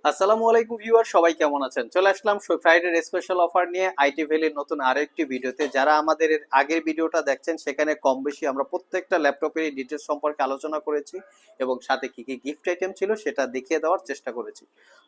আসসালামু আলাইকুম ভিউয়ার, সবাই কেমন আছেন? চলে আসলাম ফ্রাইডের স্পেশাল অফার নিয়ে আইটি ভ্যালির নতুন আরেকটি ভিডিওতে। যারা আমাদের এর আগের ভিডিওটা দেখছেন সেখানে কম বেশি আমরা প্রত্যেকটা ল্যাপটপের ডিটেলস সম্পর্কে আলোচনা করেছি এবং সাথে কি কি গিফট আইটেম ছিল সেটা দেখিয়ে দেওয়ার চেষ্টা করেছি।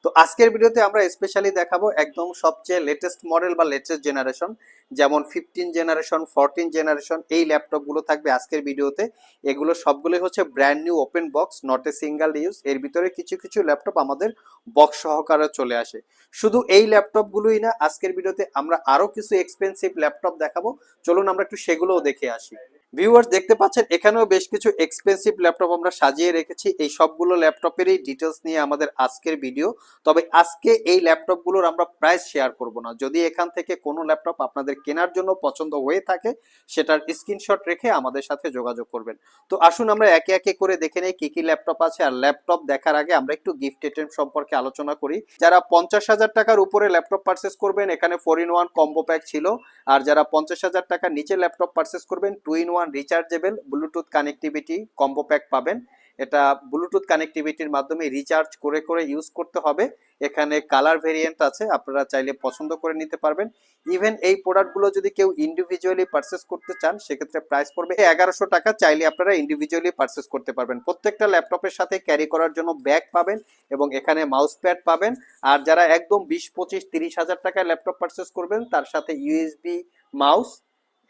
তো আজকের ভিডিওতে আমরা স্পেশালি দেখাবো একদম সবচেয়ে লেটেস্ট মডেল বা লেটেস্ট জেনারেশন, যেমন 15 জেনারেশন, 14 জেনারেশন, এই ল্যাপটপগুলো থাকবে আজকের ভিডিওতে। এগুলো সবগুলোই হচ্ছে brand new open box, not a single use. এর ভিতরে কিছু কিছু ল্যাপটপ আমাদের বক্স সহকারে চলে আসে। শুধু এই ল্যাপটপগুলোই না, আজকের ভিডিওতে আমরা আরো কিছু এক্সপেন্সিভ ল্যাপটপ দেখাবো। চলুন আমরা একটু সেগুলোও দেখে আসি। ভিউয়ার্স, দেখতে পাচ্ছেন এখানেও বেশ কিছু এক্সপেন্সিভ ল্যাপটপ আমরা সাজিয়ে রেখেছি। এই সবগুলো ল্যাপটপেরই ডিটেলস নিয়ে আমাদের আজকের ভিডিও। তবে আজকে এই ল্যাপটপগুলোর আমরা প্রাইস শেয়ার করব না। যদি এখান থেকে কোনো ল্যাপটপ আপনাদের কেনার জন্য পছন্দ হয়ে থাকে সেটার স্ক্রিনশট রেখে আমাদের সাথে যোগাযোগ করবেন। তো আসুন আমরা একে একে করে দেখে নেই কি কি ল্যাপটপ আছে। আর ল্যাপটপ দেখার আগে আমরা একটু গিফট আইটেম সম্পর্কে আলোচনা করি। যারা 50,000 টাকার উপরে ল্যাপটপ পারচেস করবেন এখানে 4-in-1 কম্বো প্যাক ছিল। আর যারা 50,000 টাকার নিচে ল্যাপটপ পারচেস করবেন 2-in-1 rechargeable Bluetooth connectivity combo pack পাবেন। এটা ব্লুটুথ কানেক্টিভিটির মাধ্যমে রিচার্জ করে করে ইউজ করতে হবে। এখানে কালার ভেরিয়েন্ট আছে, আপনারা চাইলে পছন্দ করে নিতে পারবেন। ইভেন এই প্রোডাক্টগুলো যদি কেউ ইন্ডিভিজুয়ালি পারচেস করতে চান সেক্ষেত্রে প্রাইস পড়বে 1100 টাকা। চাইলে আপনারা ইন্ডিভিজুয়ালি পারচেস করতে পারবেন। প্রত্যেকটা ল্যাপটপের সাথে ক্যারি করার জন্য ব্যাগ পাবেন এবং এখানে মাউস প্যাড পাবেন। আর যারা একদম 20, 25, 30 হাজার টাকায় ল্যাপটপ পারচেস করবেন তার সাথে ইউএসবি মাউস,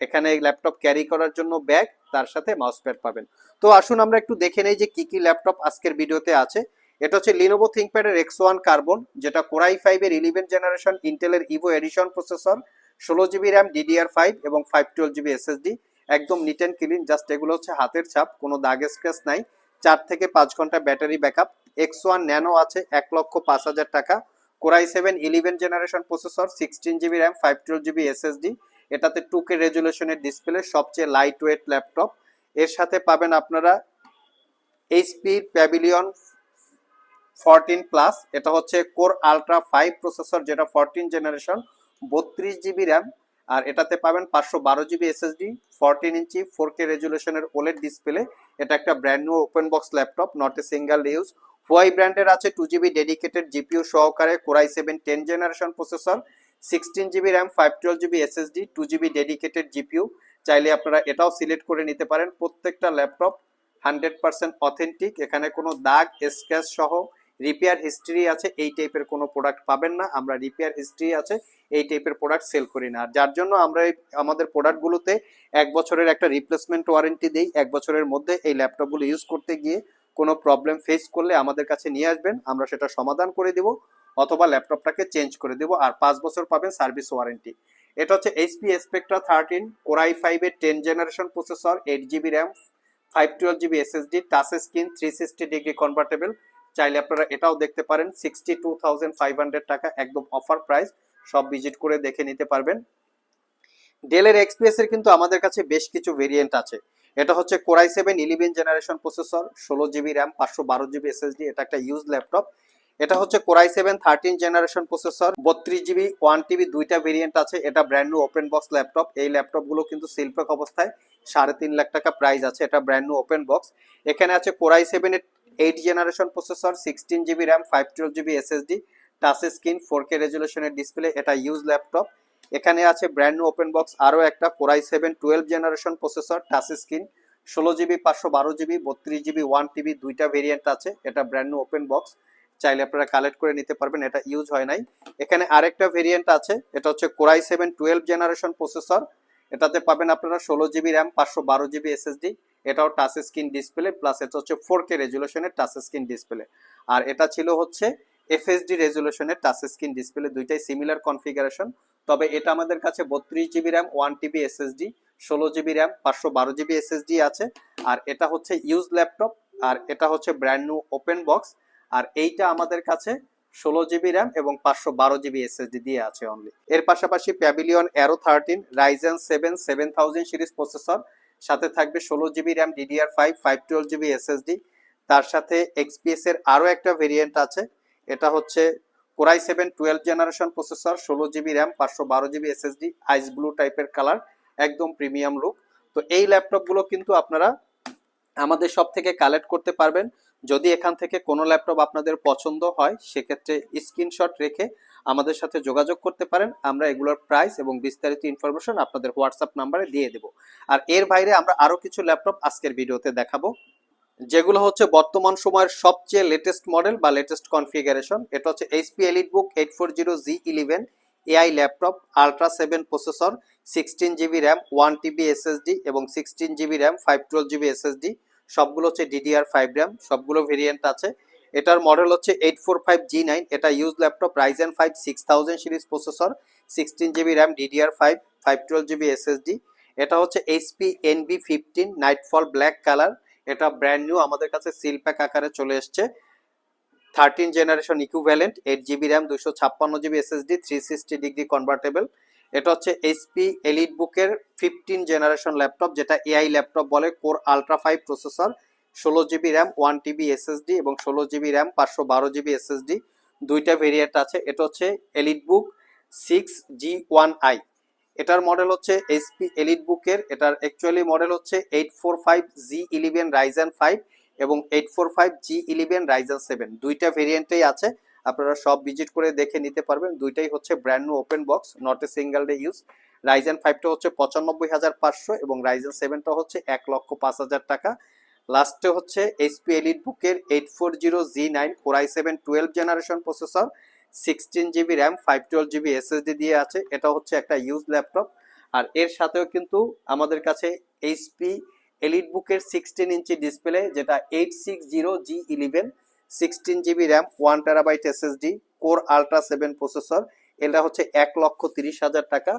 এখানে ল্যাপটপ ক্যারি করার জন্য ব্যাগ, তার সাথে মাউস প্যাড পাবেন। তো আসুন আমরা একটু দেখে নেই যে কি কি ল্যাপটপ আজকের ভিডিওতে আছে। এটা হচ্ছে লিনোভো থিংকপ্যাডের X1 কার্বন, যেটা কোর i5 এর 11 জেনারেশন, ইন্টেলের Evo edition processor, 16 GB RAM, DDR5 এবং 512 জিবি SSD। একদম নিট অ্যান্ড ক্লিন, জাস্ট এগুলো হচ্ছে হাতের ছাপ, কোনো দাগ স্ক্র্যাচ নাই। 4 থেকে 5 ঘন্টা ব্যাটারি ব্যাকআপ। X1 ন্যানো আছে 1,05,000 টাকা। Core i7 11 generation processor, 16 GB RAM, 512 GB SSD। এটাতে 2K রেজুলেশনের ডিসপ্লে, সবচেয়ে লাইট ওয়েট ল্যাপটপ। এর সাথে পাবেন আপনারা এইচপি প্যাভিলিয়ন 14 প্লাস, এটা হচ্ছে কোর আলট্রা 5 প্রসেসর, যেটা 14 জেনারেশন, 32 জিবি র্যাম। আর এটাতে পাবেন 512 জিবি SSD, 14 ইঞ্চি 4K রেজুলেশনের ওলেড ডিসপ্লে। এটা একটা brand new open box laptop, not a single use. Huawei ব্র্যান্ডের আছে 2 জিবি ডেডিকেটেড জিপিইউ সহকারে, core i7 10 generation processor, 16 GB RAM, 512 GB SSD, 2 GB dedicated GPU. চাইলে আপনারা এটাও সিলেক্ট করে নিতে পারেন। প্রত্যেকটা ল্যাপটপ 100% অথেন্টিক, এখানে কোনো দাগ স্ক্র্যাচ সহ রিপেয়ার হিস্ট্রি আছে এই টাইপের কোনো প্রোডাক্ট পাবেন না। আমরা রিপেয়ার হিস্ট্রি আছে এই টাইপের প্রোডাক্ট সেল করি না। যার জন্য আমরা আমাদের প্রোডাক্টগুলোতে 1 বছরের একটা রিপ্লেসমেন্ট ওয়ারেন্টি দিই। 1 বছরের মধ্যে এই ল্যাপটপগুলো ইউজ করতে গিয়ে কোনো প্রবলেম ফেস করলে আমাদের কাছে নিয়ে আসবেন, আমরা সেটা সমাধান করে দিব অথবা ল্যাপটপটাকে চেঞ্জ করে দেব। আর 5 বছর পাবেন সার্ভিস ওয়ারেন্টি। এটা হচ্ছে এইচপি স্পেকট্রা 13 কোর i5 এর 10 generation processor, 8 GB RAM, 512 GB SSD, touch screen, 360 degree convertible. চাইলে আপনারা এটাও দেখতে পারেন। 62,500 টাকা, একদম অফার প্রাইস। সব ভিজিট করে দেখে নিতে পারবেন। ডেলের এক্সপিএস এর কিন্তু আমাদের কাছে বেশ কিছু ভেরিয়েন্ট আছে। এটা হচ্ছে core i7 11 generation processor, 16 GB RAM, 512 GB SSD। এটা একটা ইউজ ল্যাপটপ। এটা হচ্ছে core i7 13 generation processor, 32 GB 1 TB, দুইটা ভেরিয়েন্ট আছে। এটা brand new open box laptop. এই ল্যাপটপগুলো কিন্তু সিলপ্যাক অবস্থায় 3.5 লাখ টাকা প্রাইস আছে। এটা ব্র্যান্ড নিউ ওপেন বক্স। এখানে আছে কোর i7 এর 8 generation processor, 16 GB RAM, 512 GB SSD, touch screen, 4K রেজুলেশনের ডিসপ্লে। এটা ইউজ ল্যাপটপ। এখানে আছে ব্র্যান্ড নিউ ওপেন বক্স আরও একটা core i7 12 generation processor, touch screen, 16 GB, 512 GB, 32 GB 1 TB, দুইটা ভেরিয়েন্ট আছে। এটা ব্র্যান্ড নিউ ওপেন বক্স, চাইলে আপনারা কালেক্ট করে নিতে পারবেন, এটা ইউজ হয় নাই। এখানে আরেকটা ভেরিয়েন্ট আছে, এটা হচ্ছে কোর i7 12 জেনারেশন প্রসেসর। এটাতে পাবেন আপনারা 16 জিবি র্যাম, 512 জিবি SSD। এটাও টাচ স্ক্রিন ডিসপ্লে, প্লাস এটা হচ্ছে 4K রেজুলেশনের টাচ স্ক্রিন ডিসপ্লে। আর এটা ছিল হচ্ছে FHD রেজুলেশনের টাচ স্ক্রিন ডিসপ্লে। দুইটাই সিমিলার কনফিগারেশন, তবে এটা আমাদের কাছে 32 GB RAM, 1 TB SSD, 16 GB RAM, 512 GB SSD আছে। আর এটা হচ্ছে ইউজ ল্যাপটপ, আর এটা হচ্ছে ব্র্যান্ড নিউ ওপেন বক্স। আর এইটা আমাদের কাছে 16 জিবি র্যাম এবং 512 জিবি SSD দিয়ে আছে অনলি। এর পাশাপাশি pavilion arrow 13 Ryzen 7 7000 series processor, সাথে থাকবে 16 GB RAM, DDR5, 512 GB SSD। তার সাথে এক্সপিএস এর আরও একটা ভেরিয়েন্ট আছে, এটা হচ্ছে core i7 12 generation processor, 16 GB RAM, 512 GB SSD, আইস ব্লু টাইপের কালার, একদম প্রিমিয়াম লুক। তো এই ল্যাপটপগুলো কিন্তু আপনারা আমাদের সব থেকে কালেক্ট করতে পারবেন। যদি এখান থেকে কোনো ল্যাপটপ আপনাদের পছন্দ হয় সেক্ষেত্রে স্ক্রিনশট রেখে আমাদের সাথে যোগাযোগ করতে পারেন। আমরা এগুলোর প্রাইস এবং বিস্তারিত ইনফরমেশন আপনাদের হোয়াটসঅ্যাপ নাম্বারে দিয়ে দেব। আর এর বাইরে আমরা আরো কিছু ল্যাপটপ আজকের ভিডিওতে দেখাবো, যেগুলো হচ্ছে বর্তমান সময়ের সবচেয়ে লেটেস্ট মডেল বা লেটেস্ট কনফিগারেশন। এটা হচ্ছে HP EliteBook 840G11 AI laptop, ultra 7 processor, 16GB RAM, 1TB SSD এবং 16GB র্যাম, 512GB এসএসডি। সবগুলো হচ্ছে DDR5 র্যাম, সবগুলো ভেরিয়েন্ট আছে। এটার মডেল হচ্ছে 845G9। এটা use laptop, Ryzen 5 6000 series processor, 16GB RAM, DDR5, 512GB SSD. এটা হচ্ছে HP NB15 nightfall black colour. এটা ব্র্যান্ড নিউ, আমাদের কাছে সিল প্যাক আকারে চলে এসছে। 13 generation equivalent, 8GB RAM, 256GB SSD, 360 degree convertible. এটা হচ্ছে এইচপি এলিটবুকের 15 জেনারেশন ল্যাপটপ, যেটা এআই ল্যাপটপ বলে। Core ultra 5 processor, 16GB RAM, 1TB SSD এবং 16GB র্যাম, 512GB এসএসডি। দুইটা ভেরিয়েন্ট আছে। এটা হচ্ছে এলিটবুক 6G1i। এটার মডেল হচ্ছে এইচপি এলিটবুকের, এটার অ্যাকচুয়ালি মডেল হচ্ছে 845G11 Ryzen 5 এবং 845G11 Ryzen 7। দুইটা ভেরিয়েন্টেই আছে, আপনারা সব ভিজিট করে দেখে নিতে পারবেন। দুইটাই হচ্ছে brand new open box, not a single day use. Ryzen 5টা হচ্ছে 95,500 এবং Ryzen 7টা হচ্ছে 1,05,000 টাকা। লাস্টে হচ্ছে এইচপি এলিটবুকের 840G9 Core i7 12 generation processor, 16GB RAM, 512GB SSD দিয়ে আছে। এটা হচ্ছে একটা ইউজ ল্যাপটপ। আর এর সাথেও কিন্তু আমাদের কাছে এইচপি এলিটবুকের 16 ইঞ্চি ডিসপ্লে, যেটা 860G11, 16GB RAM, 1TB SSD, core ultra 7 processor. এটা হচ্ছে 1,30,000 টাকা।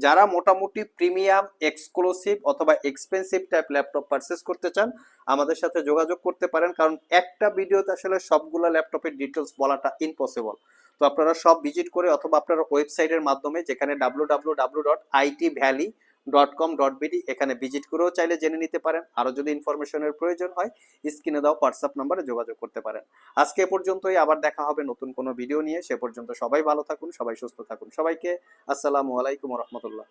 যারা মোটামুটি প্রিমিয়াম, এক্সক্লুসিভ অথবা এক্সপেন্সিভ টাইপ ল্যাপটপ পারচেস করতে চান আমাদের সাথে যোগাযোগ করতে পারেন, কারণ একটা ভিডিওতে আসলে সবগুলো ল্যাপটপের ডিটেলস বলাটা ইম্পসিবল। তো আপনারা সব ভিজিট করে অথবা আপনারা ওয়েবসাইটের মাধ্যমে, যেখানে www.itvalley.com.bd, এখানে ভিজিট করেও চাইলে জেনে নিতে পারেন। আরো যদি ইনফরমেশনের প্রয়োজন হয় স্ক্রিনে দাও হোয়াটসঅ্যাপ নাম্বারে যোগাযোগ করতে পারেন। আজকে এ পর্যন্তই, আবার দেখা হবে নতুন কোনো ভিডিও নিয়ে। সে পর্যন্ত সবাই ভালো থাকুন, সবাই সুস্থ থাকুন। সবাইকে আসসালামু আলাইকুম ওয়া রাহমাতুল্লাহ।